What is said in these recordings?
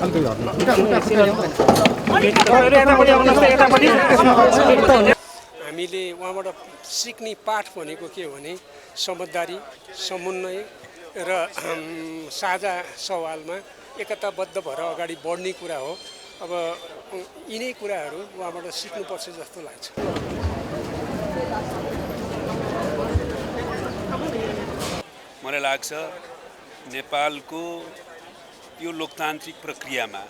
हामीले उहाँबाट सिक्ने पाठ भनेको के हो भने समझदारी, समन्वय र साझा सवालमा एकताबद्ध भएर अगाडि बढ्ने कुरा हो। अब यिनै कुराहरू उहाँबाट सिक्नुपर्छ जस्तो लाग्छ। मलाई लाग्छ नेपालको यो लोकतान्त्रिक प्रक्रियामा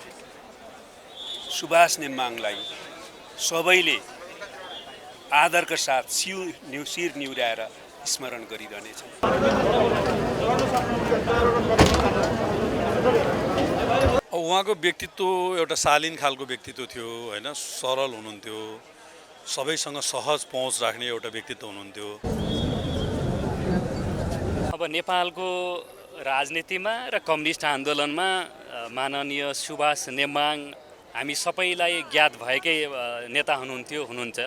सुभाष नेम्बाङलाई सबैले आदरका साथ शिर निहुर्याएर स्मरण गरिरहनेछ। उहाँको व्यक्तित्व एउटा शालीन खालको व्यक्तित्व थियो हैन, सरल हुनुहुन्थ्यो, सबैसँग सहज पहुँच राख्ने एउटा व्यक्तित्व हुनुहुन्थ्यो। अब नेपालको राजनीतिमा र कम्युनिस्ट आन्दोलनमा माननीय सुभाष नेम्बाङ हामी सबैलाई ज्ञात भएकै नेता हुनुहुन्छ।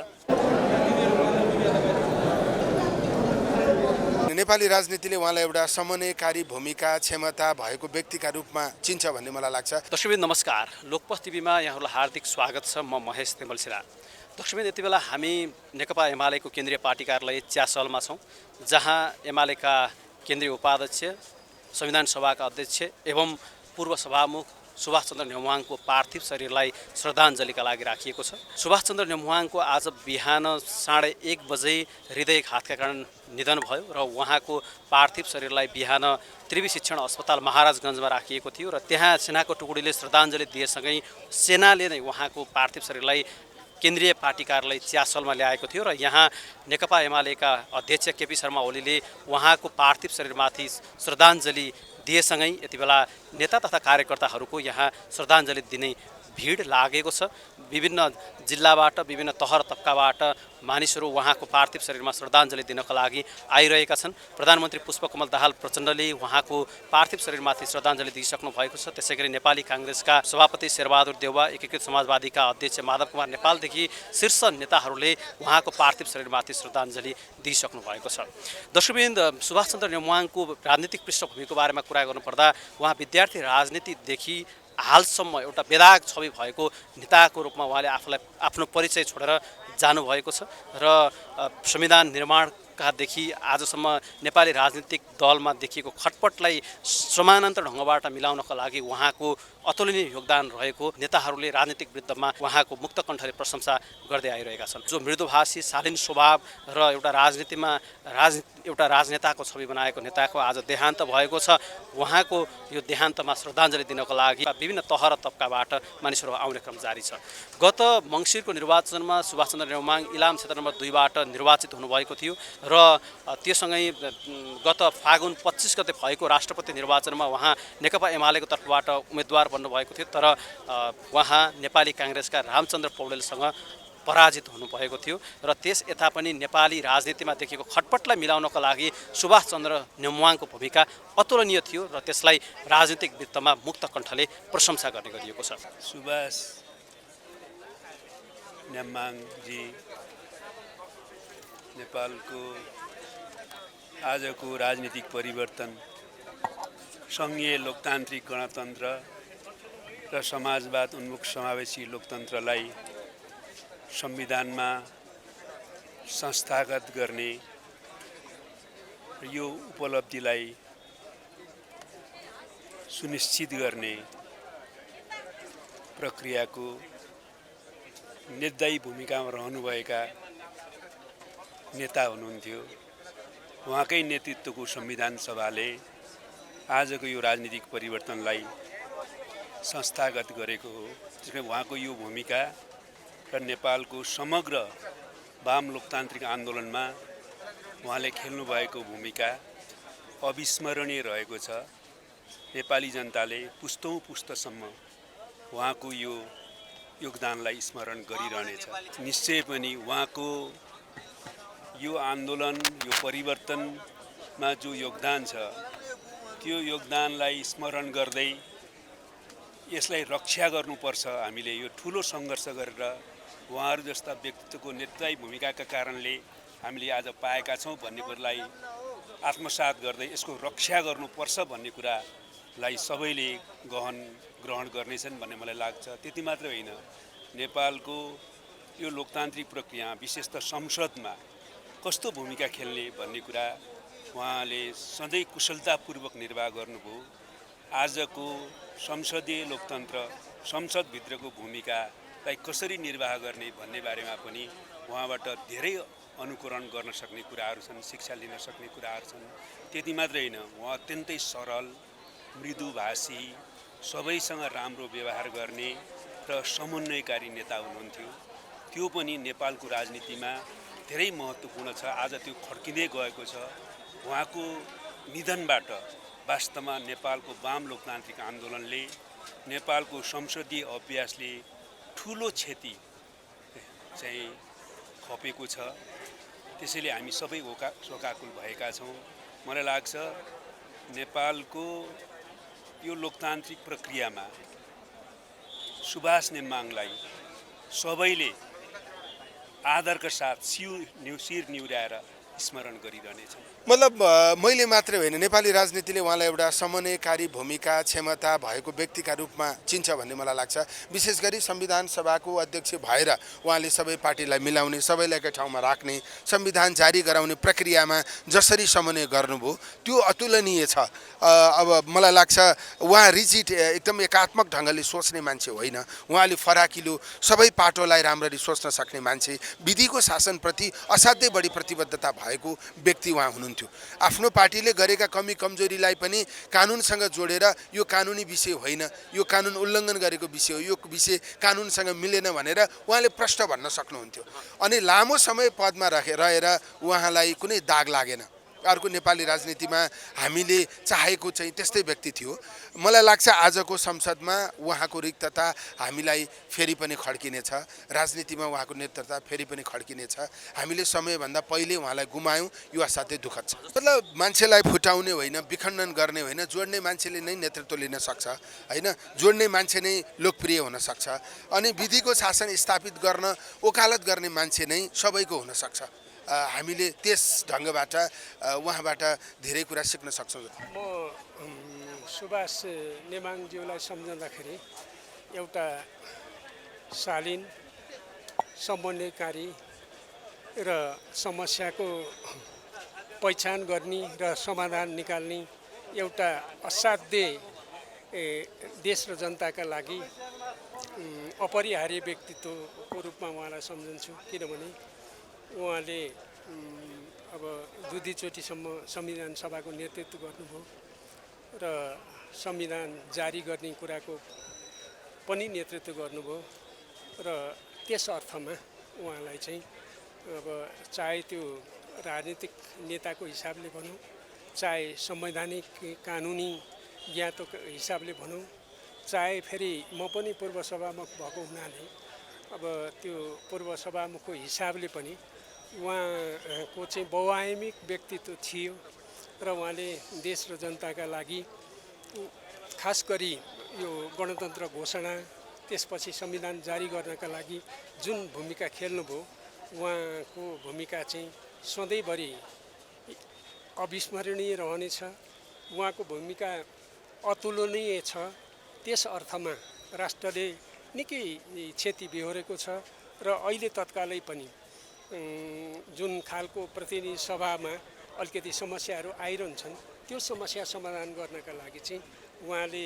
नेपाली राजनीतिले उहाँलाई एउटा समन्वयकारी भूमिका क्षमता भएको व्यक्तिका रूपमा चिन्छ भन्ने मलाई लाग्छ। दर्शकबिन नमस्कार, लोकपथ टिभीमा यहाँहरूलाई हार्दिक स्वागत छ। म महेश तेमलसिरा। दर्शकबिन यति बेला हामी नेकपा एमालेको केन्द्रीय पार्टी कार्यालय च्यासलमा छौँ, जहाँ एमालेका केन्द्रीय उपाध्यक्ष, संविधान सभाका अध्यक्ष एवं पूर्व सभामुख सुभाषचन्द्र नेम्बाङको पार्थिव शरीरलाई श्रद्धाञ्जलीका लागि राखिएको छ। सुभाषचन्द्र नेम्बाङको आज बिहान 1:30 बजे हृदयघातका कारण निधन भयो र उहाँको पार्थिव शरीरलाई बिहान त्रिवी शिक्षण अस्पताल महाराजगञ्जमा राखिएको थियो र त्यहाँ सेनाको टुकडीले श्रद्धाञ्जली दिएसँगै सेनाले नै उहाँको पार्थिव शरीरलाई केन्द्रीय पार्टी कार्यालय च्यासलमा ल्याएको थियो र यहाँ नेकपा एमालेका अध्यक्ष केपी शर्मा ओलीले उहाँको पार्थिव शरीरमाथि श्रद्धाञ्जली दिएसँगै यति बेला नेता तथा कार्यकर्ताहरूको यहाँ श्रद्धाञ्जली दिने भिड लागेको छ। विभिन्न जिल्लाबाट, विभिन्न तह र तब्काबाट मानिसहरू उहाँको पार्थिव शरीरमा श्रद्धाञ्जली दिनका लागि आइरहेका छन्। प्रधानमन्त्री पुष्पकमल दाहाल प्रचण्डले उहाँको पार्थिव शरीरमाथि श्रद्धाञ्जली दिइसक्नु भएको छ। त्यसैगरी नेपाली काङ्ग्रेसका सभापति शेरबहादुर देउवा, एकीकृत समाजवादीका अध्यक्ष माधव कुमार नेपालदेखि शीर्ष नेताहरूले उहाँको पार्थिव शरीरमाथि श्रद्धाञ्जली दिइसक्नु भएको छ। दर्शकवृन्द, सुभाषचन्द्र नेम्बाङको राजनीतिक पृष्ठभूमिको बारेमा कुरा गर्नुपर्दा उहाँ विद्यार्थी राजनीतिदेखि हालसम्म एउटा बेदाग छवि भएको नेताको रूपमा उहाँले आफ्नो परिचय छोडेर जानुभएको छ र संविधान निर्माणकादेखि आजसम्म नेपाली राजनीतिक दलमा देखिएको खटपटलाई समानान्तर ढङ्गबाट मिलाउनका लागि उहाँको अतुलनीय योगदान रहेको नेताहरूले राजनीतिक वृद्धमा उहाँको मुक्त कण्ठले प्रशंसा गर्दै आइरहेका छन्। जो मृदुभाषी, शालीन स्वभाव र एउटा राजनेताको छवि बनाएको नेताको आज देहान्त भएको छ। उहाँको यो देहान्तमा श्रद्धाञ्जली दिनको लागि विभिन्न तह र तब्काबाट मानिसहरू आउने क्रम जारी छ। गत मङ्सिरको निर्वाचनमा सुभाषचन्द्र नेम्बाङ इलाम क्षेत्र नम्बर 2बाट निर्वाचित हुनुभएको थियो र त्योसँगै गत फागुन 25 गते भएको राष्ट्रपति निर्वाचनमा उहाँ नेकपा एमालेको तर्फबाट उम्मेदवार बन्नुभएको थियो, तर उहाँ नेपाली काङ्ग्रेसका रामचन्द्र पौडेलसँग पराजित हुनुभएको थियो र त्यस यता पनि नेपाली राजनीतिमा देखिएको खटपटलाई मिलाउनको लागि सुभाषचन्द्र नेम्बाङको भूमिका अतुलनीय थियो र त्यसलाई राजनीतिक वृत्तमा मुक्त कण्ठले प्रशंसा गर्ने गरिएको छ। सुभाष नेम्बाङजी नेपालको आजको राजनीतिक परिवर्तन, सङ्घीय लोकतान्त्रिक गणतन्त्र र समाजवाद उन्मुख समावेशी लोकतन्त्रलाई संविधानमा संस्थागत गर्ने यो उपलब्धिलाई सुनिश्चित गर्ने प्रक्रियाको निर्दयी भूमिकामा रहनुभएका नेता हुनुहुन्थ्यो। उहाँकै नेतृत्वको संविधान सभाले आजको यो राजनीतिक परिवर्तनलाई संस्थागत गरेको हो। त्यसमा उहाँको यो भूमिका र नेपालको समग्र वाम लोकतान्त्रिक आन्दोलनमा उहाँले खेल्नुभएको भूमिका अविस्मरणीय रहेको छ। नेपाली जनताले पुस्तौँ पुस्तसम्म उहाँको यो योगदानलाई स्मरण गरिरहनेछ। निश्चय पनि उहाँको यो आन्दोलन, यो परिवर्तनमा जो योगदान छ, त्यो योगदानलाई स्मरण गर्दै यसलाई रक्षा गर्नुपर्छ। हामीले यो ठुलो सङ्घर्ष गरेर उहाँहरू जस्ता व्यक्तित्वको नेतृत्वी भूमिकाका कारणले हामीले आज पाएका छौँ भन्ने कुरालाई आत्मसात गर्दै यसको रक्षा गर्नुपर्छ भन्ने कुरा लाई सबैले ग्रहण गर्नेछन् भन्ने मलाई लाग्छ। त्यति मात्र होइन, नेपालको यो लोकतान्त्रिक प्रक्रिया विशेष त संसदमा कस्तो भूमिका खेल्ने भन्ने कुरा उहाँले सधैँ कुशलतापूर्वक निर्वाह गर्नुभयो। आजको संसदीय लोकतन्त्र, संसदभित्रको भूमिकालाई कसरी निर्वाह गर्ने भन्ने बारेमा पनि उहाँबाट धेरै अनुकरण गर्न सक्ने कुराहरू छन्, शिक्षा लिन सक्ने कुराहरू छन्। त्यति मात्रै होइन, उहाँ अत्यन्तै सरल, मृदुभाषी, सबैसँग राम्रो व्यवहार गर्ने र समन्वयकारी नेता हुनुहुन्थ्यो। त्यो पनि नेपालको राजनीतिमा धेरै महत्त्वपूर्ण छ। आज त्यो खड्किँदै गएको छ। उहाँको निधनबाट वास्तवमा नेपालको वाम लोकतान्त्रिक आन्दोलनले, नेपालको संसदीय अभ्यासले ठुलो क्षति चाहिँ खपेको छ। त्यसैले हामी सबै शोकाकुल भएका छौँ। मलाई लाग्छ नेपालको यो लोकतान्त्रिक प्रक्रियामा सुभाष नेमाङलाई सबैले आदरका साथ शिर निहुर्याएर स्मरण गरिरहनेछन्। मतलब मैले मात्रै होइन, नेपाली राजनीतिले उहाँलाई एउटा समन्वयकारी भूमिका, क्षमता भएको व्यक्तिका रूपमा चिन्छ भन्ने मलाई लाग्छ। विशेष गरी संविधान सभाको अध्यक्ष भएर उहाँले सबै पार्टीलाई मिलाउने, सबैलाई एकै ठाउँमा राख्ने, संविधान जारी गराउने प्रक्रियामा जसरी समन्वय गर्नुभयो त्यो अतुलनीय छ। अब मलाई लाग्छ उहाँ रिजिड एकदम एकात्मक ढङ्गले सोच्ने मान्छे होइन। उहाँले फराकिलो सबै पाटोलाई राम्ररी सोच्न सक्ने मान्छे, विधिको शासनप्रति असाध्यै बढी प्रतिबद्धता भएको व्यक्ति उहाँ हुनुहुन्थ्यो। आफ्नो पार्टीले गरेका कमी कमजोरीलाई पनि कानुनसँग जोडेर यो कानुनी विषय होइन, यो कानुन उल्लङ्घन गरेको विषय हो, यो विषय कानुनसँग मिलेन भनेर उहाँले प्रश्न भन्न सक्नुहुन्थ्यो। अनि लामो समय पदमा रहेर उहाँलाई कुनै दाग लागेन। अर्को नेपाली राजनीतिमा हामीले चाहेको चाहिँ त्यस्तै व्यक्ति थियो। मलाई लाग्छ आजको संसदमा उहाँको रिक्तता हामीलाई फेरि पनि खड्किनेछ, राजनीतिमा उहाँको नेतृत्व फेरि पनि खड्किनेछ। हामीले समयभन्दा पहिले उहाँलाई गुमायौँ, यो असाध्यै दुःखद छ। मतलब मान्छेलाई फुटाउने होइन, विखण्डन गर्ने होइन, जोड्ने मान्छेले नै नेतृत्व लिन सक्छ होइन, जोड्ने मान्छे नै लोकप्रिय हुन सक्छ। अनि विधिको शासन स्थापित गर्न वकालत गर्ने मान्छे नै सबैको हुन सक्छ। हामीले त्यस ढङ्गबाट उहाँबाट धेरै कुरा सिक्न सक्छौँ। म सुभाष नेमाङज्यूलाई सम्झँदाखेरि एउटा शालीन, समन्वयकारी र समस्याको पहिचान गर्ने र समाधान निकाल्ने एउटा असाध्य देश र जनताका लागि अपरिहार्य व्यक्तित्वको रूपमा उहाँलाई सम्झन्छु। किनभने उहाँले अब दुईचोटिसम्म संविधान सभाको नेतृत्व गर्नुभयो र संविधान जारी गर्ने कुराको पनि नेतृत्व गर्नुभयो र त्यस अर्थमा उहाँलाई चाहिँ अब चाहे त्यो राजनीतिक नेताको हिसाबले भनौँ, चाहे संवैधानिक कानुनी ज्ञातको हिसाबले भनौँ, चाहे फेरि म पनि पूर्व सभामुख भएको हुनाले अब त्यो पूर्व सभामुखको हिसाबले पनि उहाँको चाहिँ बहुआयामिक व्यक्तित्व थियो र उहाँले देश र जनताका लागि खास गरी यो गणतन्त्र घोषणा त्यसपछि संविधान जारी गर्नका लागि जुन भूमिका खेल्नुभयो, उहाँको भूमिका चाहिँ सधैँभरि अविस्मरणीय रहनेछ। उहाँको भूमिका अतुलनीय छ। त्यस अर्थमा राष्ट्रले निकै क्षति बेहोरेको छ र अहिले तत्कालै पनि जुन खालको प्रतिनिधि सभामा अलिकति समस्याहरू आइरहन्छन्, त्यो समस्या समाधान गर्नका लागि चाहिँ उहाँले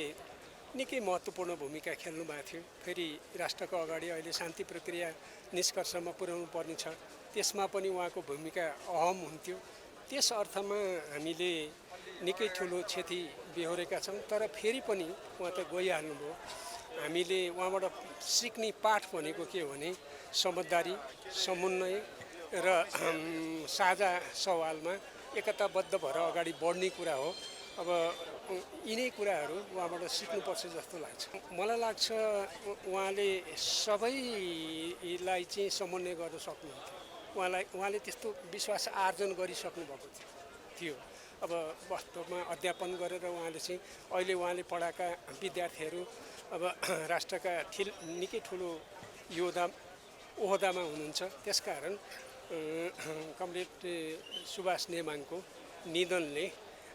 निकै महत्त्वपूर्ण भूमिका खेल्नु भएको थियो। फेरि राष्ट्रको अगाडि अहिले शान्ति प्रक्रिया निष्कर्षमा पुर्याउनु पर्ने छ, त्यसमा पनि उहाँको भूमिका अहम हुन्थ्यो। त्यस अर्थमा हामीले निकै ठुलो क्षति बेहोरेका छौँ। तर फेरि पनि उहाँ त गइहाल्नुभयो। हामीले उहाँबाट सिक्ने पाठ भनेको के हो भने समझदारी, समन्वय र साझा सवालमा एकताबद्ध भएर अगाडि बढ्ने कुरा हो। अब यिनै कुराहरू उहाँबाट सिक्नुपर्छ जस्तो लाग्छ। मलाई लाग्छ उहाँले सबैलाई चाहिँ समन्वय गर्न सक्नुहुन्थ्यो। उहाँले त्यस्तो विश्वास आर्जन गरिसक्नु भएको थियो। अब वास्तवमा अध्यापन गरेर उहाँले चाहिँ अहिले उहाँले पढाएका विद्यार्थीहरू अब राष्ट्रका निकै ठुलो ओहदामा हुनुहुन्छ। त्यसकारण कमरेड सुभाष नेमाङको निधनले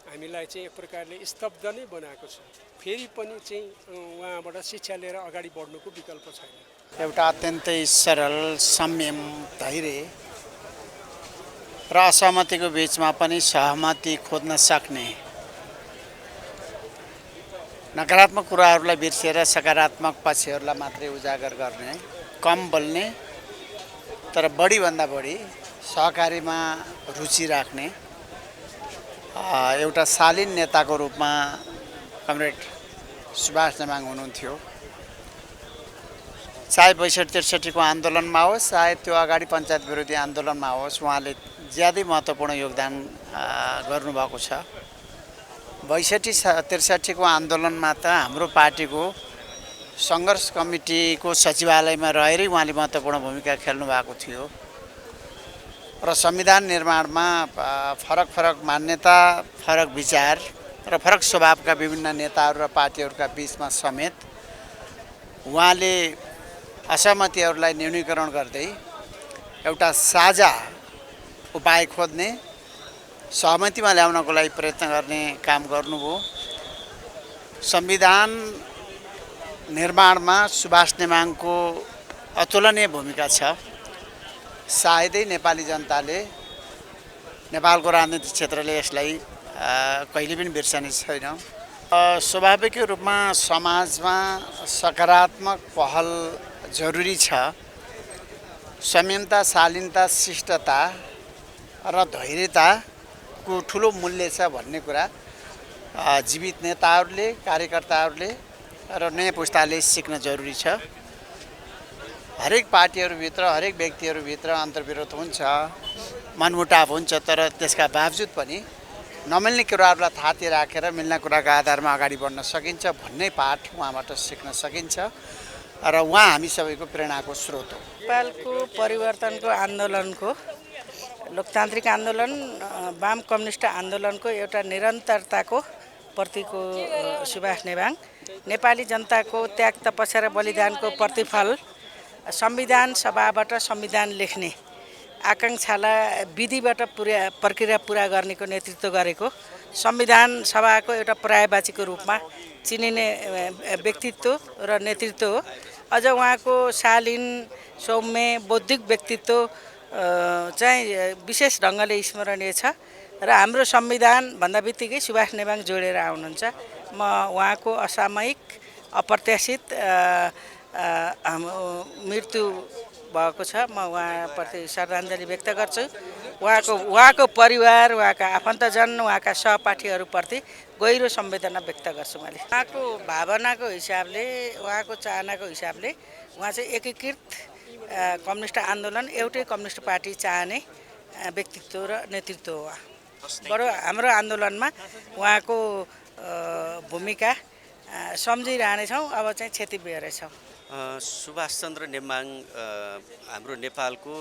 हामीलाई चाहिँ एक प्रकारले स्तब्ध नै बनाएको छ। फेरि पनि चाहिँ उहाँबाट शिक्षा लिएर अगाडि बढ्नुको विकल्प छैन। एउटा अत्यन्तै सरल, संयम, धैर्य र असहमतिको बिचमा पनि सहमति खोज्न सक्ने, नकारात्मक कुराहरूलाई बिर्सेर सकारात्मक पक्षहरूलाई मात्रै उजागर गर्ने, कम बोल्ने तर बढीभन्दा बढी सहकारीमा रुचि राख्ने एउटा शालीन नेताको रूपमा कमरेड सुभाष नेमाङ हुनुहुन्थ्यो। चाहे 62-63 आन्दोलनमा होस्, चाहे त्यो अगाडि पञ्चायत विरोधी आन्दोलनमा होस्, उहाँले ज्यादै महत्त्वपूर्ण योगदान गर्नुभएको छ। 62-63 आन्दोलनमा त हाम्रो पार्टीको सङ्घर्ष कमिटीको सचिवालयमा रहेरै उहाँले महत्त्वपूर्ण भूमिका खेल्नु भएको थियो र संविधान निर्माणमा फरक मान्यता, फरक विचार र फरक स्वभावका विभिन्न नेताहरू र पार्टीहरूका बिचमा समेत उहाँले असहमतिहरूलाई न्यूनीकरण गर्दै एउटा साझा उपाय खोज्ने, सहमतिमा ल्याउनको लागि प्रयत्न गर्ने काम गर्नुभयो। संविधान निर्माणमा सुभाष नेमाङको अतुलनीय भूमिका छ। सायदै नेपाली जनताले, नेपालको राजनीतिक क्षेत्रले यसलाई कहिले पनि बिर्सने छैन। स्वाभाविक रूपमा समाजमा सकारात्मक पहल जरुरी छ। संयमता, शालीनता, शिष्टता र धैर्यताको ठुलो मूल्य छ भन्ने कुरा जीवित नेताहरूले, कार्यकर्ताहरूले र नयाँ पुस्ताले सिक्न जरुरी छ। हरेक पार्टीहरूभित्र, हरेक व्यक्तिहरूभित्र अन्तर्विरोध हुन्छ, मनमुटाव हुन्छ, तर त्यसका बावजुद पनि नमिल्ने कुराहरूलाई थाती राखेर मिल्ने कुराको आधारमा अगाडि बढ्न सकिन्छ भन्ने पाठ उहाँबाट सिक्न सकिन्छ र उहाँ हामी सबैको प्रेरणाको स्रोत हो। नेपालको परिवर्तनको आन्दोलनको, लोकतान्त्रिक आन्दोलन, वाम कम्युनिस्ट आन्दोलनको एउटा निरन्तरताको प्रतीक हो सुभाष नेमाङ। नेपाली जनताको त्याग, तपस्या र बलिदानको प्रतिफल संविधान सभाबाट संविधान लेख्ने आकाङ्क्षालाई विधिबाट प्रक्रिया पुरा गर्नेको नेतृत्व गरेको, संविधान सभाको एउटा पर्यायवाचीको रूपमा चिनिने व्यक्तित्व र नेतृत्व हो। अझ उहाँको शालीन, सौम्य, बौद्धिक व्यक्तित्व चाहिँ विशेष ढङ्गले स्मरणीय छ र हाम्रो संविधान भन्दा बित्तिकै सुभाष नेमाङ जोडेर आउनुहुन्छ। म उहाँको असामयिक, अप्रत्याशित मृत्यु भएको छ। म उहाँप्रति श्रद्धाञ्जली व्यक्त गर्छु। उहाँको परिवार, उहाँका आफन्तजन, उहाँका सहपाठीहरूप्रति गहिरो संवेदना व्यक्त गर्छु मैले। उहाँको भावनाको हिसाबले, उहाँको चाहनाको हिसाबले उहाँ चाहिँ एकीकृत कम्युनिस्ट आन्दोलन, एउटै कम्युनिस्ट पार्टी चाहने व्यक्तित्व र नेतृत्व हो। बडो हाम्रो आन्दोलनमा उहाँको भूमिका सम्झिरहनेछौँ। अब चाहिँ क्षति बेहोरेछौँ। सुभाष चन्द्र नेमाङ हाम्रो नेपालको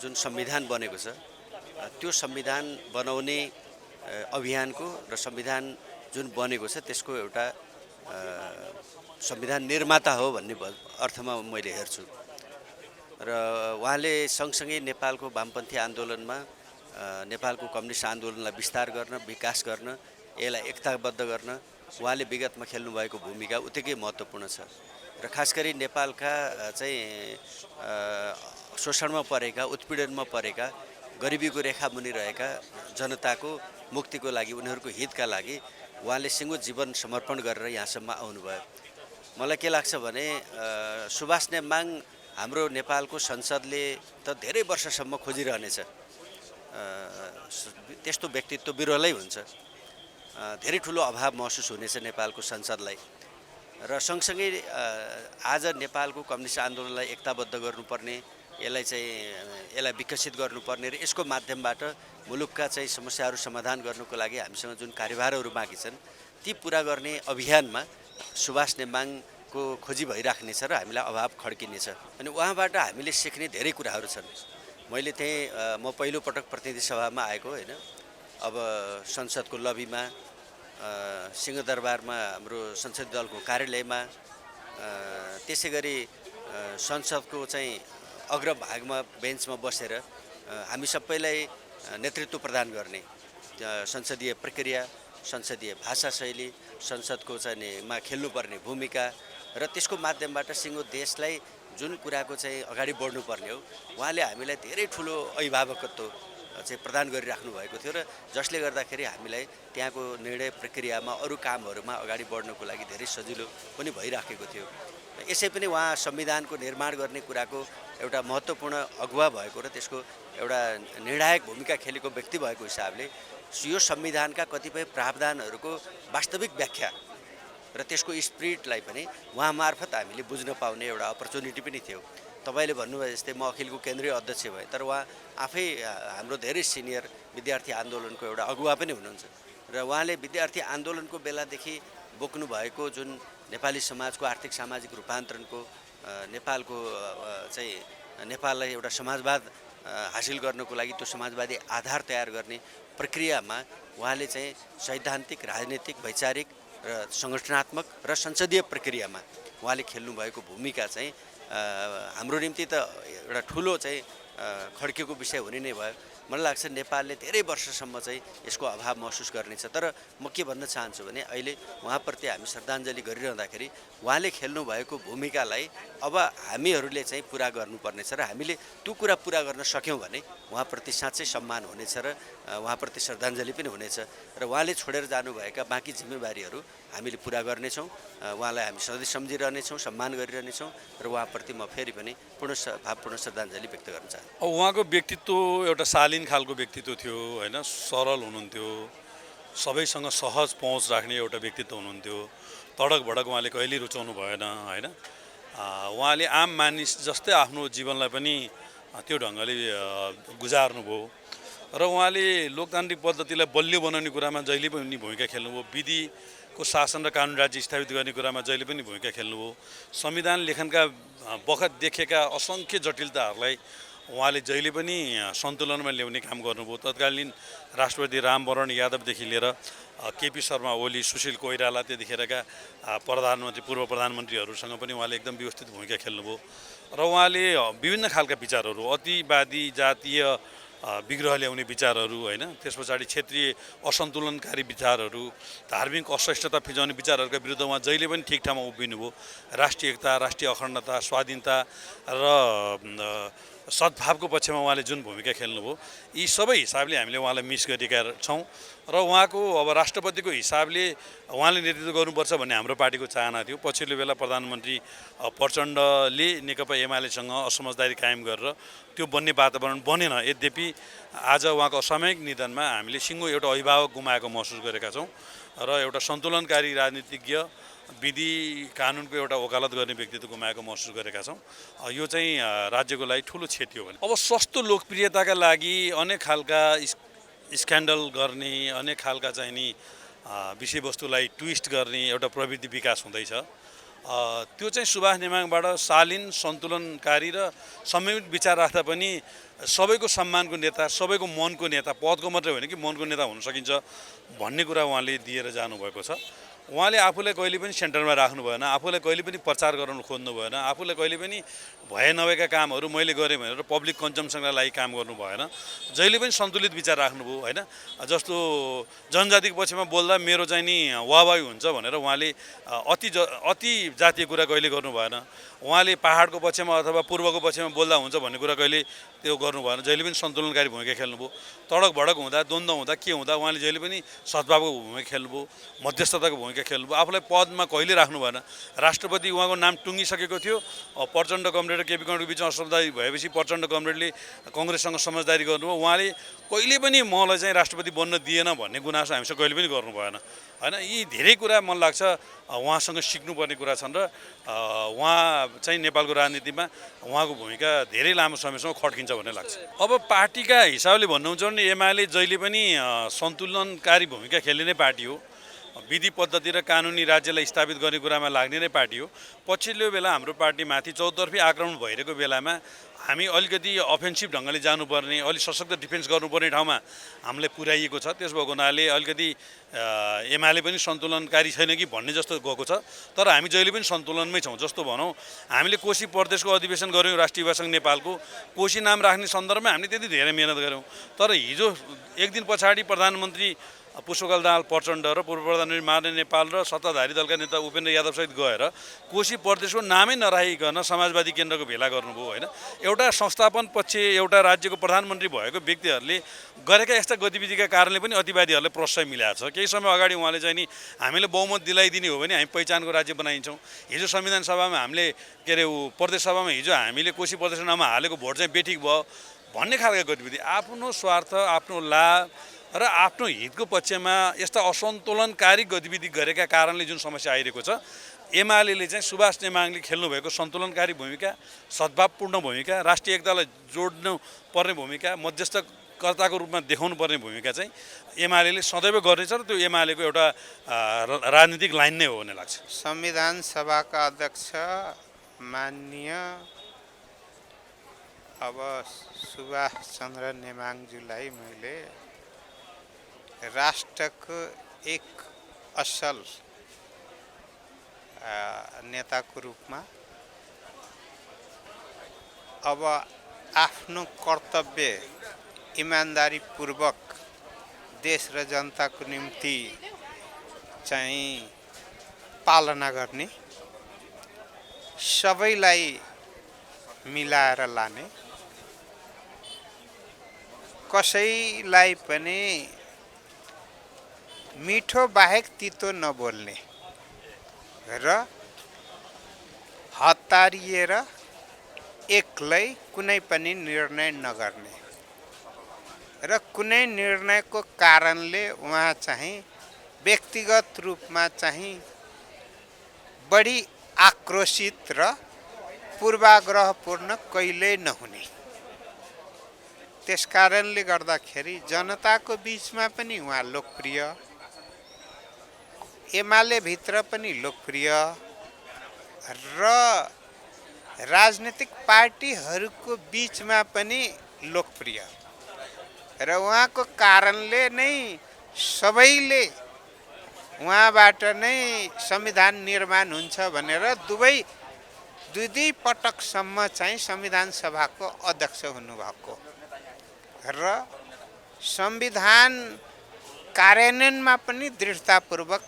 जुन संविधान बनेको छ, त्यो संविधान बनाउने अभियानको र संविधान जुन बनेको छ त्यसको एउटा संविधान निर्माता हो भन्ने अर्थमा मैले हेर्छु। र उहाँले सँगसँगै नेपालको वामपन्थी आन्दोलनमा, नेपालको कम्युनिस्ट आन्दोलनलाई विस्तार गर्न, विकास गर्न, यसलाई एकताबद्ध गर्न उहाँले विगतमा खेल्नुभएको भूमिका उत्तिकै महत्त्वपूर्ण छ। र खास गरी नेपालका चाहिँ शोषणमा परेका, उत्पीडनमा परेका, गरिबीको रेखा मुनि रहेका जनताको मुक्तिको लागि, उनीहरूको हितका लागि उहाँले सिङ्गो जीवन समर्पण गरेर यहाँसम्म आउनुभयो। मलाई के लाग्छ भने सुभाष नेमाङ हाम्रो नेपालको संसदले त धेरै वर्षसम्म खोजिरहनेछ। त्यस्तो व्यक्तित्व बिरलै हुन्छ। धेरै ठुलो अभाव महसुस हुनेछ नेपालको संसदलाई। र सँगसँगै आज नेपालको कम्युनिस्ट आन्दोलनलाई एकताबद्ध गर्नुपर्ने, यसलाई विकसित गर्नुपर्ने र यसको माध्यमबाट मुलुकका चाहिँ समस्याहरू समाधान गर्नुको लागि हामीसँग जुन कार्यभारहरू बाँकी छन् ती पुरा गर्ने अभियानमा सुभाष नेमाङको खोजी भइराख्नेछ र हामीलाई अभाव खड्किनेछ। अनि उहाँबाट हामीले सिक्ने धेरै कुराहरू छन्। मैले म पहिलो पटक प्रतिनिधि सभामा आएको होइन। अब संसदको लबीमा, सिंहदरबारमा, हाम्रो संसदीय दलको कार्यालयमा, त्यसै गरी संसदको चाहिँ अग्रभागमा बेन्चमा बसेर हामी सबैलाई नेतृत्व प्रदान गर्ने संसदीय प्रक्रिया, संसदीय भाषा शैली, संसदको चाहिँ मा खेल्नुपर्ने भूमिका र त्यसको माध्यमबाट सिङ्गो देशलाई जुन कुराको चाहिँ अगाडि बढ्नुपर्ने हो उहाँले हामीलाई धेरै ठुलो अभिभावकत्व चाहिँ प्रदान गरिराख्नु भएको थियो र जसले गर्दाखेरि हामीलाई त्यहाँको निर्णय प्रक्रियामा अरू कामहरूमा अगाडि बढ्नको लागि धेरै सजिलो पनि भइराखेको थियो। यसै पनि उहाँ संविधानको निर्माण गर्ने कुराको एउटा महत्त्वपूर्ण अगुवा भएको र त्यसको एउटा निर्णायक भूमिका खेलेको व्यक्ति भएको हिसाबले यो संविधानका कतिपय प्रावधानहरूको वास्तविक व्याख्या र त्यसको स्पिरिटलाई पनि उहाँ मार्फत हामीले बुझ्न पाउने एउटा अपर्च्युनिटी पनि थियो। तपाईले भन्नुभयो जस्तै म अखिलको केन्द्रीय अध्यक्ष भएँ, तर उहाँ आफै हाम्रो धेरै सिनियर विद्यार्थी आन्दोलनको एउटा अगुवा पनि हुनुहुन्छ र उहाँले विद्यार्थी आन्दोलनको बेलादेखि बोक्नु भएको जुन नेपाली समाजको आर्थिक सामाजिक रूपान्तरणको नेपालको चाहिँ नेपाललाई एउटा समाजवाद हासिल गर्नको लागि त्यो समाजवादी आधार तयार गर्ने प्रक्रियामा उहाँले चाहिँ सैद्धान्तिक, राजनीतिक, वैचारिक र सङ्गठनात्मक र संसदीय प्रक्रियामा उहाँले खेल्नुभएको भूमिका चाहिँ हाम्रो निम्ति त एउटा ठुलो चाहिँ खड्केको विषय हुने नै भयो। मलाई लाग्छ नेपालले धेरै वर्षसम्म चाहिँ यसको अभाव महसुस गर्नेछ। तर म के भन्न चाहन्छु भने अहिले उहाँप्रति हामी श्रद्धाञ्जली गरिरहँदाखेरि उहाँले खेल्नुभएको भूमिकालाई अब हामीहरूले चाहिँ पुरा गर्नुपर्नेछ र हामीले त्यो कुरा पुरा गर्न सक्यौँ भने उहाँप्रति साँच्चै सम्मान हुनेछ र उहाँप्रति श्रद्धाञ्जली पनि हुनेछ र उहाँले छोडेर जानुभएका बाँकी जिम्मेवारीहरू हामीले पुरा गर्नेछौँ। उहाँलाई हामी सधैँ सम्झिरहनेछौँ, सम्मान गरिरहनेछौँ र उहाँप्रति म फेरि पनि भावपूर्ण श्रद्धाञ्जली व्यक्त गर्न चाहन्छु। उहाँको व्यक्तित्व एउटा शालीन खालको व्यक्तित्व थियो होइन, सरल हुनुहुन्थ्यो, सबैसँग सहज पहुँच राख्ने एउटा व्यक्तित्व हुनुहुन्थ्यो। तडक भडक उहाँले कहिल्यै रुचाउनु भएन होइन। उहाँले आम मानिस जस्तै आफ्नो जीवनलाई पनि त्यो ढङ्गले गुजार्नुभयो र उहाँले लोकतान्त्रिक पद्धतिलाई बलियो बनाउने कुरामा जहिले पनि भूमिका खेल्नुभयो। विधिको शासन र कानुन राज्य स्थापित गर्ने कुरामा जहिले पनि भूमिका खेल्नुभयो। संविधान लेखनका बखत देखेका असङ्ख्य जटिलताहरूलाई उहाँले जहिले पनि सन्तुलनमा ल्याउने काम गर्नुभयो। तत्कालीन राष्ट्रपति रामवरण यादवदेखि लिएर केपी शर्मा ओली, सुशील कोइराला, त्यतिखेरका प्रधानमन्त्री, पूर्व प्रधानमन्त्रीहरूसँग पनि उहाँले एकदम व्यवस्थित भूमिका खेल्नुभयो र उहाँले विभिन्न खालका विचारहरू, अतिवादी जातीय विग्रह ल्याउने विचारहरू होइन, त्यस पछाडि क्षेत्रीय असन्तुलनकारी विचारहरू, धार्मिक असहिष्णुता फिजाउने विचारहरूका विरुद्ध उहाँ जहिले पनि ठिक ठाउँमा उभिनुभयो। राष्ट्रिय एकता, राष्ट्रिय अखण्डता, स्वाधीनता र सद्भावको पक्षमा उहाँले जुन भूमिका खेल्नुभयो, यी सबै हिसाबले हामीले उहाँलाई मिस गरेका छौँ र उहाँको अब राष्ट्रपतिको हिसाबले उहाँले नेतृत्व गर्नुपर्छ भन्ने हाम्रो पार्टीको चाहना थियो। पछिल्लो बेला प्रधानमन्त्री प्रचण्डले नेकपा एमालेसँग असमझदारी कायम गरेर त्यो बन्ने वातावरण बनेन। यद्यपि आज उहाँको असामयिक निधनमा हामीले सिङ्गो एउटा अभिभावक गुमाएको महसुस गरेका छौँ र एउटा सन्तुलनकारी राजनीतिज्ञ, विधि कानुनको एउटा वकालत गर्ने व्यक्तित्व गुमाएको महसुस गरेका छौँ। यो चाहिँ राज्यको लागि ठुलो क्षति हो भने अब सस्तो लोकप्रियताका लागि अनेक खालका स्क्यान्डल गर्ने, अनेक खालका चाहिँ नि विषयवस्तुलाई ट्विस्ट गर्ने एउटा प्रवृत्ति विकास हुँदैछ। त्यो चाहिँ सुभाष नेमाङबाट शालीन, सन्तुलनकारी र संयमित विचार राख्दा पनि सबैको सम्मानको नेता, सबैको मनको नेता, पदको मात्रै होइन कि मनको नेता हुन सकिन्छ भन्ने कुरा उहाँले दिएर जानुभएको छ। उहाँले आफूलाई कहिले पनि सेन्टरमा राख्नु भएन, आफूलाई कहिले पनि प्रचार गराउनु खोज्नु भएन, आफूलाई कहिले पनि भए नभएका कामहरू मैले गरेँ भनेर पब्लिक कन्जम्सनका लागि काम गर्नु भएन। जहिले पनि सन्तुलित विचार राख्नुभयो होइन। जस्तो जनजातिको पक्षमा बोल्दा मेरो चाहिँ नि वाहवाही हुन्छ भनेर उहाँले अति जातीय कुरा कहिले गर्नु भएन। उहाँले पहाडको पक्षमा अथवा पूर्वको पक्षमा बोल्दा हुन्छ भन्ने कुरा कहिले त्यो गर्नु भएन। जहिले पनि सन्तुलनकारी भूमिका खेल्नुभयो। तडक भडक हुँदा, द्वन्द्व हुँदा, के हुँदा उहाँले जहिले पनि सद्भावको भूमिका खेल्नुभयो, मध्यस्थताको भूमिका खेल्नुभयो। आफूलाई पदमा कहिले राख्नु भएन। राष्ट्रपति उहाँको नाम टुङ्गिसकेको थियो। प्रचण्ड कमरेड र केपी कमरेडको बिचमा असमझदारी भएपछि प्रचण्ड कमरेडले कङ्ग्रेससँग समझदारी गर्नुभयो। उहाँले कहिले पनि मलाई चाहिँ राष्ट्रपति बन्न दिएन भन्ने गुनासो हामीसँग कहिले पनि गर्नु भएन होइन। यी धेरै कुरा मलाई लाग्छ उहाँसँग सिक्नुपर्ने कुरा छन् र उहाँ चाहिँ नेपालको राजनीतिमा उहाँको भूमिका धेरै लामो समयसम्म खड्किन्छ भन्ने लाग्छ। अब पार्टीका हिसाबले भन्नुहुन्छ भने एमाले जहिले पनि सन्तुलनकारी भूमिका खेल्ने नै पार्टी हो। विधि पद्धति र कानुनी राज्यलाई स्थापित गर्ने कुरामा लाग्ने नै पार्टी हो। पछिल्लो बेला हाम्रो पार्टीमाथि चौतर्फी आक्रमण भइरहेको बेलामा हामी अलिकति अफेन्सिभ ढङ्गले जानुपर्ने, अलिक सशक्त डिफेन्स गर्नुपर्ने ठाउँमा हामीलाई पुर्याइएको छ। त्यस भएको हुनाले अलिकति एमाले पनि सन्तुलनकारी छैन कि भन्ने जस्तो गएको छ। तर हामी जहिले पनि सन्तुलनमै छौँ। जस्तो भनौँ, हामीले कोशी प्रदेशको अधिवेशन गऱ्यौँ राष्ट्रिय युवा सङ्घ नेपालको। कोशी नाम राख्ने सन्दर्भमा हामीले त्यति धेरै मिहिनेत गऱ्यौँ। तर हिजो एक दिन पछाडि प्रधानमन्त्री पुष्पकमल दाहाल प्रचण्ड र पूर्व प्रधानमन्त्री माननीय नेपाल र सत्ताधारी दलका नेता उपेन्द्र यादवसहित गएर कोशी प्रदेशको नामै नराखिकन समाजवादी केन्द्रको भेला गर्नुभयो होइन। एउटा संस्थापन पक्ष एउटा राज्यको प्रधानमन्त्री भएको व्यक्तिहरूले गरेका यस्ता गतिविधिका कारणले पनि अतिवादीहरूलाई प्रश्रय मिलाएको छ। केही समय अगाडि उहाँले चाहिँ नि हामीले बहुमत दिलाइदिने हो भने हामी पहिचानको राज्य बनाइन्छौँ। हिजो संविधान सभामा हामीले के अरे प्रदेश सभामा हिजो हामीले कोशी प्रदेशको नाममा हालेको भोट चाहिँ बेठिक भयो भन्ने खालको गतिविधि आफ्नो स्वार्थ आफ्नो लाभ र आफ्नो हितको पक्षमा यस्ता असन्तुलनकारी गतिविधि गरेका कारणले जुन समस्या आइरहेको छ, एमाले चाहिँ सुभाष नेमाङले खेल्नुभएको सन्तुलनकारी भूमिका, सद्भावपूर्ण भूमिका, राष्ट्रिय एकतालाई जोड्नु पर्ने भूमिका, मध्यस्थकर्ताको रूपमा देखाउनु पर्ने भूमिका चाहिँ एमाले सदैव गर्नेछ र त्यो एमालेको एउटा राजनीतिक लाइन नै हो भन्ने लाग्छ। संविधान सभाका अध्यक्ष माननीय अब सुभाष चन्द्र नेमाङज्यूलाई मैले राष्ट्रको एक असल नेताको रूपमा अब आफ्नो कर्तव्य इमान्दारीपूर्वक देश र जनताको निम्ति चाहिँ पालना गर्ने, सबैलाई मिलाएर लाने, कसैलाई पनि मिठो बाहेक तितो नबोल्ने र हतारिएर एक्लै कुनै पनि निर्णय नगर्ने र कुनै निर्णयको कारणले उहाँ चाहिँ व्यक्तिगत रूपमा चाहिँ बढी आक्रोशित र पूर्वाग्रहपूर्ण कहिल्यै नहुने। त्यसकारणले गर्दाखेरि जनताको बीचमा पनि उहाँ लोकप्रिय, एमाले भित्र पनि लोकप्रिय र राजनीतिक पार्टीहरूको बीचमा पनि लोकप्रिय र उहाँको कारणले नै सबैले उहाँबाट नै संविधान निर्माण हुन्छ भनेर दुई पटकसम्म चाहिँ संविधान सभाको अध्यक्ष हुनुभएको र संविधान कार्यान्वयनमा पनि दृढतापूर्वक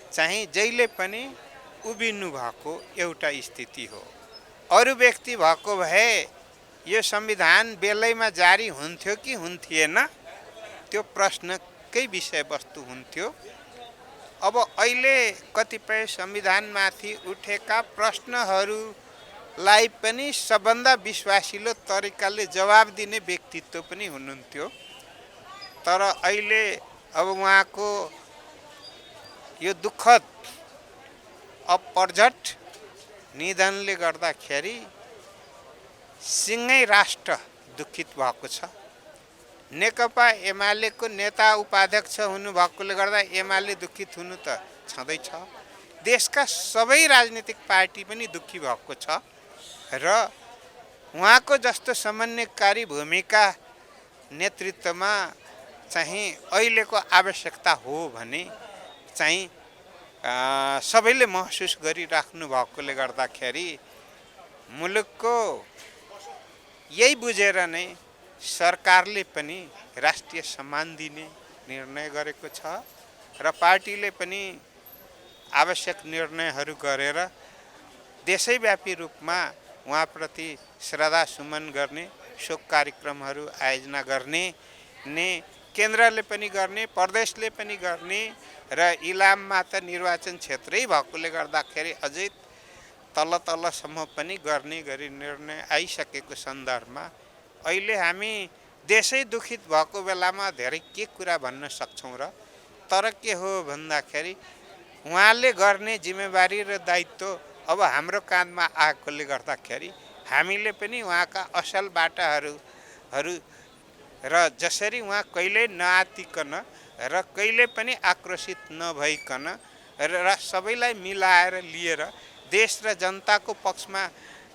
चाहिँ जहिले पनि उभिनु भएको एउटा स्थिति हो। अरू व्यक्ति भएको भए यो संविधान बेलैमा जारी हुन्थ्यो कि हुन्थेन त्यो प्रश्नकै विषयवस्तु हुन्थ्यो। अब अहिले कतिपय संविधानमाथि उठेका प्रश्नहरूलाई पनि सबभन्दा विश्वासिलो तरिकाले जवाब दिने व्यक्तित्व पनि हुनुहुन्थ्यो। तर अहिले अब उहाँको यो दुःखद अपरझट निधनले गर्दाखेरि सिँगै राष्ट्र दुखित भएको छ। नेकपा एमालेको नेता उपाध्यक्ष हुनुभएकोले गर्दा एमाले दुखित हुनु त छँदैछ। देशका सबै राजनीतिक पार्टी पनि दुखी भएको छ र उहाँको जस्तो समन्वयकारी भूमिका नेतृत्वमा चाहिँ अहिलेको आवश्यकता हो भने चाहिँ सबैले महसुस गरिराख्नु भएकोले गर्दाखेरि मुलुकको यही बुझेर नै सरकारले पनि राष्ट्रिय सम्मान दिने निर्णय गरेको छ र पार्टीले पनि आवश्यक निर्णयहरू गरेर देशैव्यापी रूपमा उहाँप्रति श्रद्धा सुमन गर्ने, शोक कार्यक्रमहरू आयोजना गर्ने ने केन्द्रले पनि गर्ने, प्रदेशले पनि गर्ने र इलाममा त निर्वाचन क्षेत्रै भएकोले गर्दाखेरि अझै तलसम्म पनि गर्ने गरी निर्णय आइसकेको सन्दर्भमा अहिले हामी देशै दुखित भएको बेलामा धेरै के कुरा भन्न सक्छौँ र। तर के हो भन्दाखेरि उहाँले गर्ने जिम्मेवारी र दायित्व अब हाम्रो काँधमा आएकोले गर्दाखेरि हामीले पनि उहाँका असल बाटाहरू र जसरी उहाँ कहिल्यै नआत्तिकन र कहिले पनि आक्रोशित नभइकन र सबैलाई मिलाएर लिएर देश र जनताको पक्षमा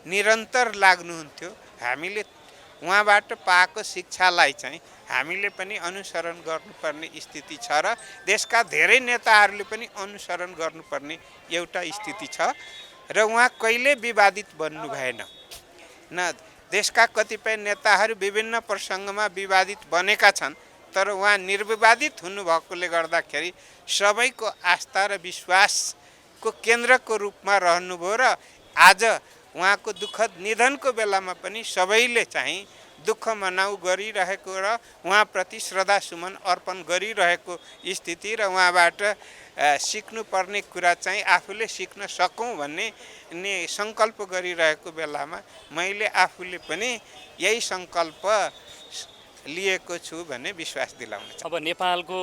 निरन्तर लाग्नुहुन्थ्यो। हामीले उहाँबाट पाएको शिक्षालाई चाहिँ हामीले पनि अनुसरण गर्नुपर्ने स्थिति छ र देशका धेरै नेताहरूले पनि अनुसरण गर्नुपर्ने एउटा स्थिति छ र उहाँ कहिले विवादित बन्नु भएन न। देशका कतिपय नेताहरू विभिन्न प्रसङ्गमा विवादित बनेका छन् तर उहाँ निर्विवादित हुनुभएकोले गर्दाखेरि सबैको आस्था र विश्वासको केन्द्रको रूपमा रहनुभयो र आज उहाँको दुःखद निधनको बेलामा पनि सबैले चाहिँ दुःख मनाउ गरिरहेको र उहाँप्रति श्रद्धासुमन अर्पण गरिरहेको स्थिति र उहाँबाट सिक्नुपर्ने कुरा चाहिँ आफूले सिक्न सकौँ भन्ने सङ्कल्प गरिरहेको बेलामा मैले आफूले पनि यही सङ्कल्प लिएको छु भन्ने विश्वास दिलाउन चाहन्छु। अब नेपालको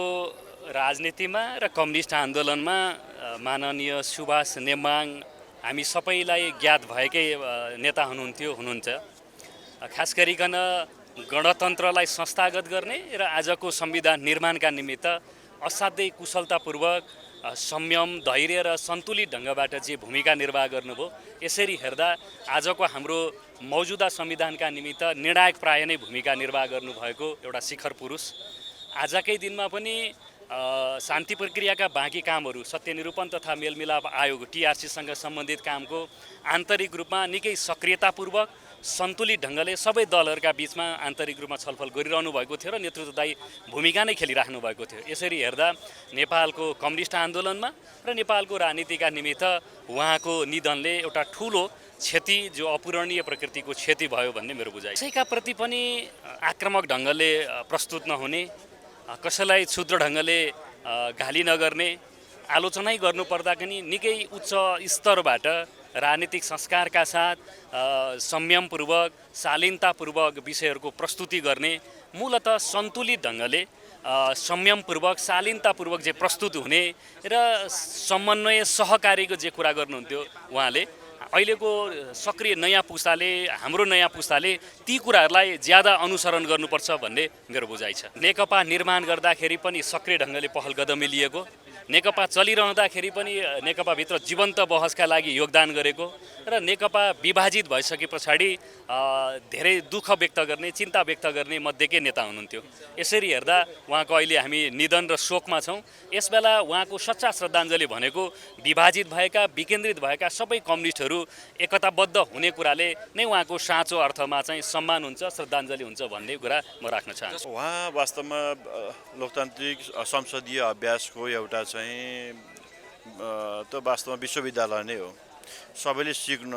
राजनीतिमा र कम्युनिस्ट आन्दोलनमा माननीय सुभाष नेमाङ हामी सबैलाई ज्ञात भएकै नेता हुनुहुन्छ। खास गरिकन गणतन्त्रलाई संस्थागत गर्ने र आजको संविधान निर्माणका निमित्त असाध्यै कुशलतापूर्वक संयम, धैर्य र सन्तुलित ढङ्गबाट जे भूमिका निर्वाह गर्नुभयो, यसरी हेर्दा आजको हाम्रो मौजुदा संविधानका निमित्त निर्णायक प्राय नै भूमिका निर्वाह गर्नुभएको एउटा शिखर पुरुष। आजकै दिनमा पनि शान्ति प्रक्रियाका बाँकी कामहरू, सत्यनिरूपण तथा मेलमिलाप आयोग TRCसँग सम्बन्धित कामको आन्तरिक रूपमा निकै सक्रियतापूर्वक सन्तुलित ढङ्गले सबै दलहरूका बिचमा आन्तरिक रूपमा छलफल गरिरहनु भएको थियो र नेतृत्वदायी भूमिका नै खेलिराख्नु भएको थियो। यसरी हेर्दा नेपालको कम्युनिस्ट आन्दोलनमा र नेपालको राजनीतिका निमित्त उहाँको निधनले एउटा ठुलो क्षति, जो अपूरणीय प्रकृतिको क्षति भयो भन्ने मेरो बुझाइ। कसैका प्रति पनि आक्रामक ढङ्गले प्रस्तुत नहुने, कसैलाई क्षुद्र ढङ्गले गाली नगर्ने, आलोचनै गर्नुपर्दा पनि निकै उच्च स्तरबाट राजनीतिक संस्कारका साथ संयमपूर्वक, शालीनतापूर्वक विषयहरूको प्रस्तुति गर्ने, मूलतः सन्तुलित ढङ्गले संयमपूर्वक, शालीनतापूर्वक जे प्रस्तुत हुने र समन्वय सहकारीको जे कुरा गर्नुहुन्थ्यो उहाँले, अहिलेको सक्रिय नयाँ पुस्ताले, हाम्रो नयाँ पुस्ताले ती कुराहरूलाई ज्यादा अनुसरण गर्नुपर्छ भन्ने मेरो बुझाइ छ। नेकपा निर्माण गर्दाखेरि पनि सक्रिय ढङ्गले पहल कदमी लिएको, नेकपा चलिरहँदाखेरि पनि नेकपाभित्र जीवन्त बहसका लागि योगदान गरेको र नेकपा विभाजित भइसके पछाडि धेरै दुःख व्यक्त गर्ने, चिन्ता व्यक्त गर्ने मध्येकै नेता हुनुहुन्थ्यो। यसरी हेर्दा उहाँको अहिले हामी निधन र शोकमा छौँ। यसबेला उहाँको सच्चा श्रद्धाञ्जली भनेको विभाजित भएका, विकेन्द्रित भएका सबै कम्युनिस्टहरू एकताबद्ध हुने कुराले नै उहाँको साँचो अर्थमा चाहिँ सम्मान हुन्छ, श्रद्धाञ्जली हुन्छ भन्ने कुरा म राख्न चाहन्छु। उहाँ वास्तवमा लोकतान्त्रिक संसदीय अभ्यासको एउटा त वास्तवमा विश्वविद्यालय नै हो। सबैले सिक्न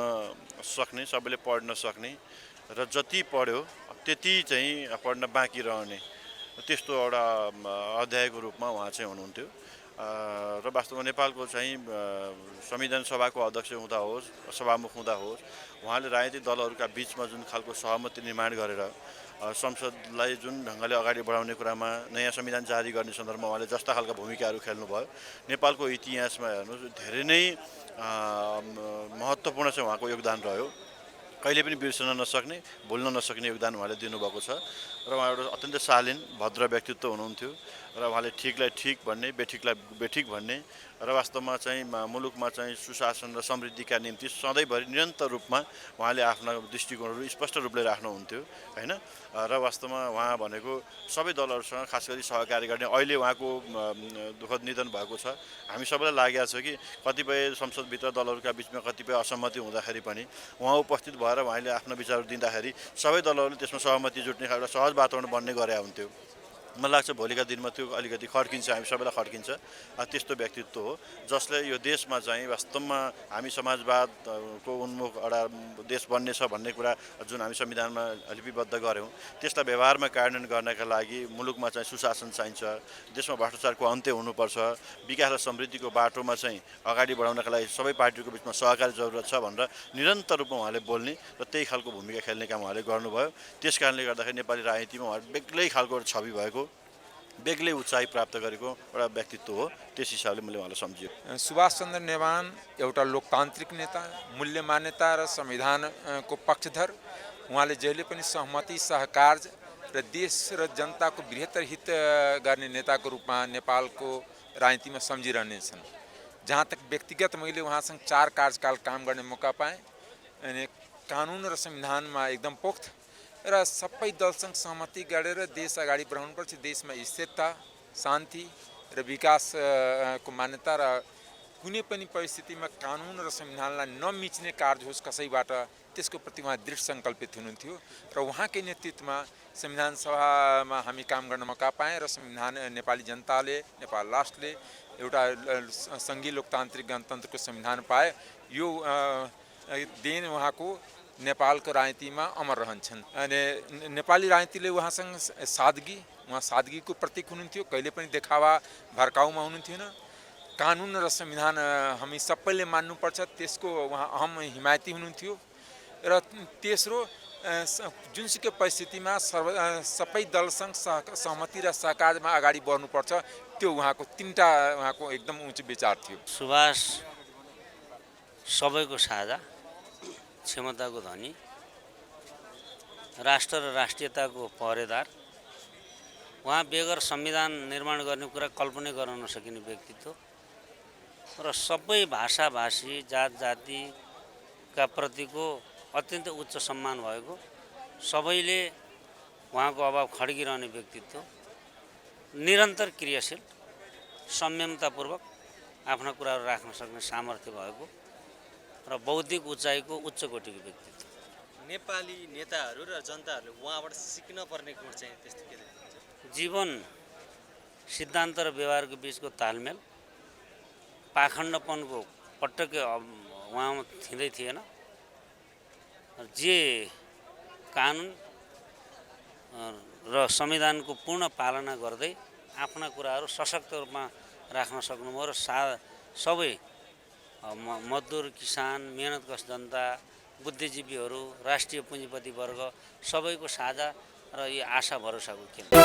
सक्ने, सबैले पढ्न सक्ने र जति पढ्यो त्यति चाहिँ पढ्न बाँकी रहने त्यस्तो एउटा अध्यायको रूपमा उहाँ चाहिँ हुनुहुन्थ्यो। र वास्तवमा नेपालको चाहिँ संविधान सभाको अध्यक्ष हुँदा होस्, सभामुख हुँदा होस्, उहाँले राजनीतिक दलहरूका बिचमा जुन खालको सहमति निर्माण गरेर संसदलाई जुन ढङ्गले अगाडि बढाउने कुरामा नयाँ संविधान जारी गर्ने सन्दर्भमा उहाँले जस्ता खालका भूमिकाहरू खेल्नुभयो, नेपालको इतिहासमा हेर्नुहोस् धेरै नै महत्त्वपूर्ण चाहिँ उहाँको योगदान रह्यो। कहिले पनि बिर्सन नसक्ने, भुल्न नसक्ने योगदान उहाँले दिनुभएको छ र उहाँ एउटा अत्यन्त शालीन, भद्र व्यक्तित्व हुनुहुन्थ्यो र उहाँले ठिकलाई ठिक भन्ने, बेठिकलाई बेठिक भन्ने र वास्तवमा चाहिँ मुलुकमा चाहिँ सुशासन र समृद्धिका निम्ति सधैँभरि निरन्तर रूपमा उहाँले आफ्ना दृष्टिकोणहरू स्पष्ट रूपले राख्नुहुन्थ्यो हैन। र वास्तवमा उहाँ भनेको सबै दलहरूसँग खास गरी सहकारी गर्ने, अहिले उहाँको दुःखद निधन भएको छ। हामी सबैलाई लागेको छ कि कतिपय संसदभित्र दलहरूका बिचमा कतिपय असहमति हुँदाखेरि पनि उहाँ उपस्थित भएर उहाँले आफ्ना विचारहरू दिँदाखेरि सबै दलहरूले त्यसमा सहमति जुट्ने एउटा सहज वातावरण बन्ने गरे हुन्थ्यो। मलाई लाग्छ भोलिका दिनमा त्यो अलिकति खड्किन्छ, हामी सबैलाई खड्किन्छ। त्यस्तो व्यक्तित्व हो जसले यो देशमा चाहिँ वास्तवमा हामी समाजवादको उन्मुख एउटा देश बन्ने छ भन्ने कुरा जुन हामी संविधानमा लिपिबद्ध गऱ्यौँ, त्यसलाई व्यवहारमा कार्यान्वयन गर्नका लागि मुलुकमा चाहिँ सुशासन चाहिन्छ, देशमा भ्रष्टाचारको अन्त्य हुनुपर्छ, विकास र समृद्धिको बाटोमा चाहिँ अगाडि बढाउनका लागि सबै पार्टीको बिचमा सहकारी जरुरत छ भनेर निरन्तर रूपमा उहाँले बोल्ने र त्यही खालको भूमिका खेल्ने काम उहाँले गर्नुभयो। त्यस कारणले गर्दाखेरि नेपाली राजनीतिमा उहाँ बेग्लै खालको छवि भएको, बेग्लै उचाइ प्राप्त गरेको एउटा व्यक्तित्व हो। त्यस हिसाबले मैले उहाँलाई सम्झियो। सुभाष चन्द्र नेवान एउटा लोकतान्त्रिक नेता, मूल्य मान्यता र संविधानको पक्षधर। उहाँले जहिले पनि सहमति, सहकार र देश र जनताको बृहत्तर हित गर्ने नेताको रूपमा नेपालको राजनीतिमा सम्झिरहनेछन्। जहाँ तक व्यक्तिगत मैले उहाँसँग 4 कार्यकाल काम गर्ने मौका पाएँ अनि कानुन र संविधानमा एकदम पोख्त र सबै दलसँग सहमति गरेर देश अगाडि बढाउनुपर्छ, देशमा स्थिरता, शान्ति र विकासको मान्यता र कुनै पनि परिस्थितिमा कानुन र संविधानलाई नमिच्ने कार्य होस् कसैबाट, त्यसको प्रति उहाँ दृढ सङ्कल्पित हुनुहुन्थ्यो र उहाँकै नेतृत्वमा संविधान सभामा हामी काम गर्न मौका पाएँ र संविधान नेपाली जनताले, नेपाल राष्ट्रले एउटा सङ्घीय लोकतान्त्रिक गणतन्त्रको संविधान पाए। यो दिन उहाँको नेपालको राजनीतिमा अमर रहन्छन्। अनि नेपाली राजनीतिले उहाँसँग उहाँ सादगीको प्रतीक हुनुहुन्थ्यो, कहिले पनि देखावा भड्काउमा हुनुहुन्थेन। कानुन र संविधान हामी सबैले मान्नुपर्छ, त्यसको उहाँ अहम हिमायती हुनुहुन्थ्यो। र तेस्रो, जुनसुकै परिस्थितिमा सबै दलसँग सहमति र सहकारमा अगाडि बढ्नुपर्छ, त्यो उहाँको तिनवटा उहाँको एकदम उच्च विचार थियो। सुभाष सबैको साझा, क्षमताको धनी, राष्ट्र र राष्ट्रियताको पहरेदार, उहाँ बेगर संविधान निर्माण गर्ने कुरा कल्पनै गर्न नसकिने व्यक्तित्व र सबै भाषाभाषी जात जातिका प्रतिको अत्यन्त उच्च सम्मान भएको, सबैले उहाँको अभाव खड्किरहने व्यक्तित्व, निरन्तर क्रियाशील, संयमतापूर्वक आफ्ना कुराहरू राख्न सक्ने सामर्थ्य भएको र बौद्धिक उचाइको उच्च कोटिको व्यक्तित्व। नेपाली नेताहरू र जनताहरूले उहाँबाट सिक्न पर्ने गुण चाहिँ त्यस्तो के देख्नुहुन्छ? जीवन, सिद्धान्त र व्यवहारको बिचको तालमेल, पाखण्डपनको पटक्कै उहाँमा थिँदै थिएन। जे कानुन र संविधानको पूर्ण पालना गर्दै आफ्ना कुराहरू सशक्त रूपमा राख्न सक्नुभयो र सबै मजदुर, किसान, मेहनतकश जनता, बुद्धिजीवीहरू, राष्ट्रिय पुँजीपति वर्ग सबैको साझा र यो आशा भरोसाको केन्द्र।